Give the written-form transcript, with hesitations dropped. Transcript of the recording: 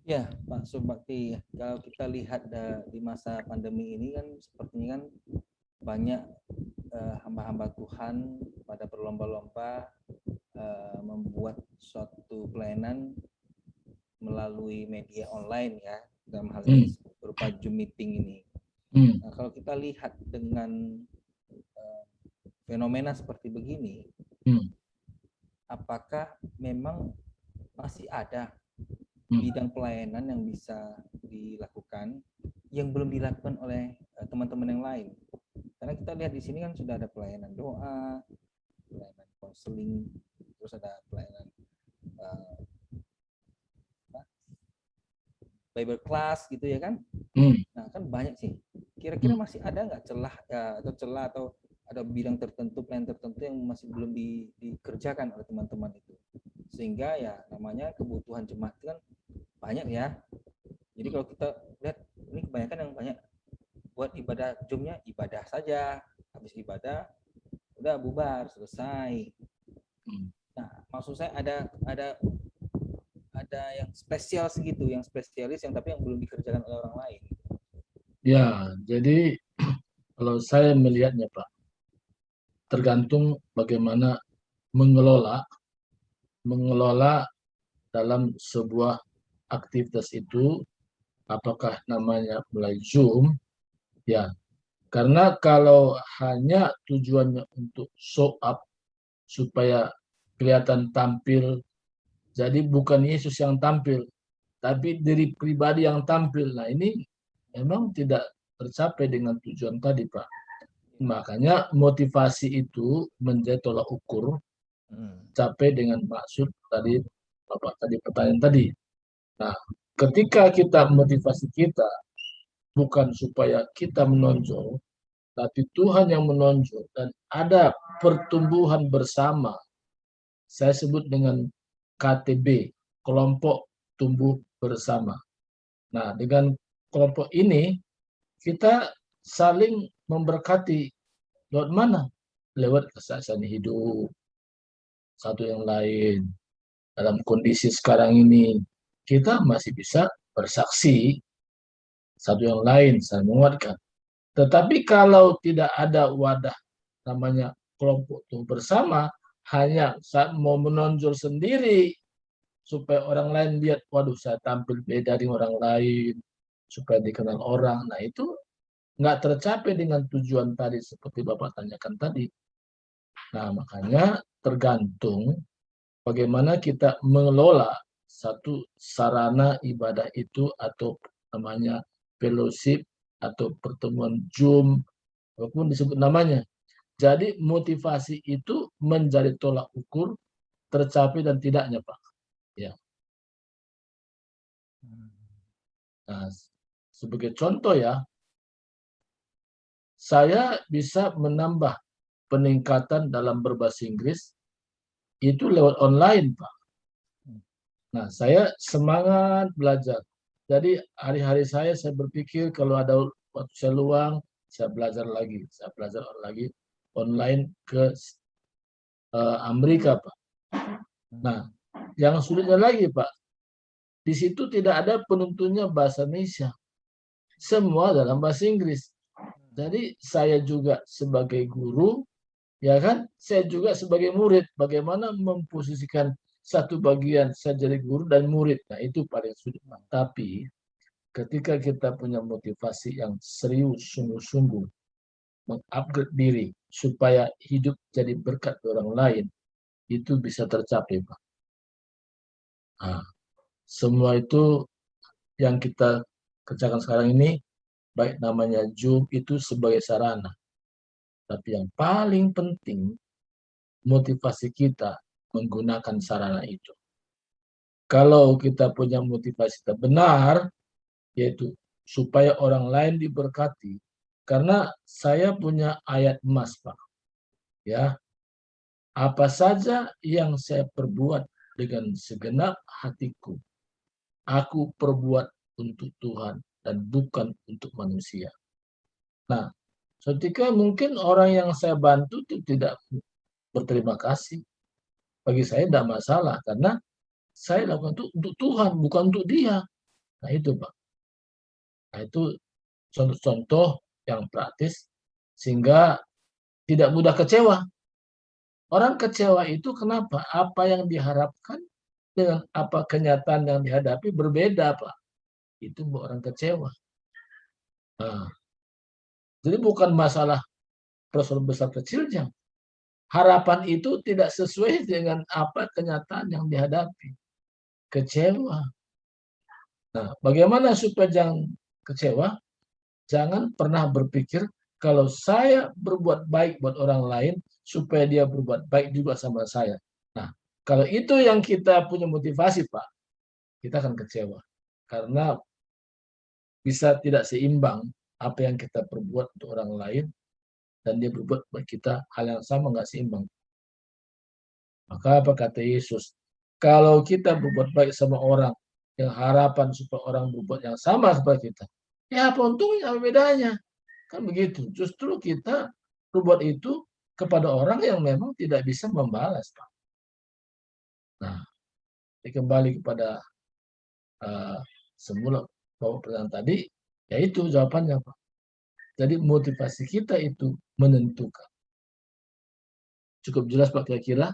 Ya, Pak Subakti, kalau kita lihat di masa pandemi ini kan sepertinya kan banyak hamba-hamba Tuhan pada berlomba-lomba membuat suatu pelayanan melalui media online ya, dalam hal ini Hmm, berupa Zoom meeting ini. hmm, Nah, kalau kita lihat dengan fenomena seperti begini, hmm, apakah memang masih ada hmm. bidang pelayanan yang bisa dilakukan yang belum dilakukan oleh teman-teman yang lain? Karena kita lihat di sini kan sudah ada pelayanan doa, pelayanan konseling, terus ada pelayanan uh, Bible class gitu ya kan. Hmm, Nah kan banyak sih. Kira-kira hmm. masih ada nggak celah ya, atau celah atau ada bidang tertentu, pelayanan tertentu yang masih belum dikerjakan oleh teman-teman itu, sehingga ya namanya kebutuhan jemaat kan banyak ya. Jadi kalau kita lihat ini kebanyakan yang banyak buat ibadah Zoom-nya ibadah saja, habis ibadah udah bubar selesai. Hmm. Nah maksud saya ada yang spesial segitu, yang spesialis yang tapi yang belum dikerjakan oleh orang lain. Ya, jadi kalau saya melihatnya Pak, tergantung bagaimana mengelola, mengelola dalam sebuah aktivitas itu, apakah namanya mulai Zoom, ya. Karena kalau hanya tujuannya untuk show up supaya kelihatan tampil, jadi bukan Yesus yang tampil, tapi diri pribadi yang tampil. Nah, ini memang tidak tercapai dengan tujuan tadi, Pak. Makanya motivasi itu menjadi tolak ukur Hmm. capai dengan maksud tadi Bapak tadi pertanyaan tadi. Nah, ketika kita motivasi kita bukan supaya kita menonjol, tapi Tuhan yang menonjol dan ada pertumbuhan bersama. Saya sebut dengan KTB, kelompok tumbuh bersama. Nah, dengan kelompok ini kita saling memberkati lewat mana? Lewat kesaksian hidup satu yang lain. Dalam kondisi sekarang ini kita masih bisa bersaksi satu yang lain, saya menguatkan. Tetapi kalau tidak ada wadah namanya kelompok itu bersama, hanya saat mau menonjol sendiri supaya orang lain lihat, waduh saya tampil beda dari orang lain, supaya dikenal orang. Nah itu nggak tercapai dengan tujuan tadi seperti Bapak tanyakan tadi. Nah makanya tergantung bagaimana kita mengelola satu sarana ibadah itu atau namanya fellowship atau pertemuan Zoom, apapun disebut namanya. Jadi motivasi itu menjadi tolak ukur tercapai dan tidaknya, Pak. Ya. Nah, sebagai contoh ya, saya bisa menambah peningkatan dalam berbahasa Inggris itu lewat online, Pak. Nah, saya semangat belajar. Jadi hari-hari saya berpikir kalau ada waktu saya luang, saya belajar lagi. Saya belajar lagi online ke Amerika, Pak. Nah, yang sulitnya lagi, Pak, di situ tidak ada penuntunnya bahasa Indonesia. Semua dalam bahasa Inggris. Jadi saya juga sebagai guru, ya kan, saya juga sebagai murid. Bagaimana memposisikan satu bagian saya jadi guru dan murid. Nah, itu paling sulit. Tapi ketika kita punya motivasi yang serius, sungguh-sungguh, mengupgrade diri supaya hidup jadi berkat orang lain, itu bisa tercapai, Pak. Nah, semua itu yang kita kerjakan sekarang ini, baik namanya Zoom itu sebagai sarana. Tapi yang paling penting, motivasi kita menggunakan sarana itu. Kalau kita punya motivasi yang benar, yaitu supaya orang lain diberkati. Karena saya punya ayat emas, Pak. Ya, apa saja yang saya perbuat dengan segenap hatiku, aku perbuat untuk Tuhan dan bukan untuk manusia. Nah, ketika mungkin orang yang saya bantu itu tidak berterima kasih, bagi saya tidak masalah karena saya lakukan itu untuk Tuhan, bukan untuk dia. Nah itu Pak. Nah itu contoh-contoh yang praktis sehingga tidak mudah kecewa. Orang kecewa itu kenapa? Apa yang diharapkan dengan apa kenyataan yang dihadapi berbeda, Pak. Itu buat orang kecewa. Nah, jadi bukan masalah persoalan besar kecilnya. Harapan itu tidak sesuai dengan apa kenyataan yang dihadapi. Kecewa. Nah, bagaimana supaya jangan kecewa? Jangan pernah berpikir kalau saya berbuat baik buat orang lain, supaya dia berbuat baik juga sama saya. Nah, kalau itu yang kita punya motivasi, Pak, kita akan kecewa. Karena bisa tidak seimbang apa yang kita perbuat untuk orang lain, dan dia berbuat buat kita hal yang sama, nggak seimbang. Maka apa kata Yesus? Kalau kita berbuat baik sama orang, yang harapan supaya orang berbuat yang sama seperti kita, ya apa untungnya, apa bedanya? Kan begitu. Justru kita berbuat itu kepada orang yang memang tidak bisa membalas, Pak. Nah, kembali kepada semula bahwa pertanyaan tadi, yaitu jawabannya, Pak. Jadi motivasi kita itu menentukan. Cukup jelas Pak kira-kira?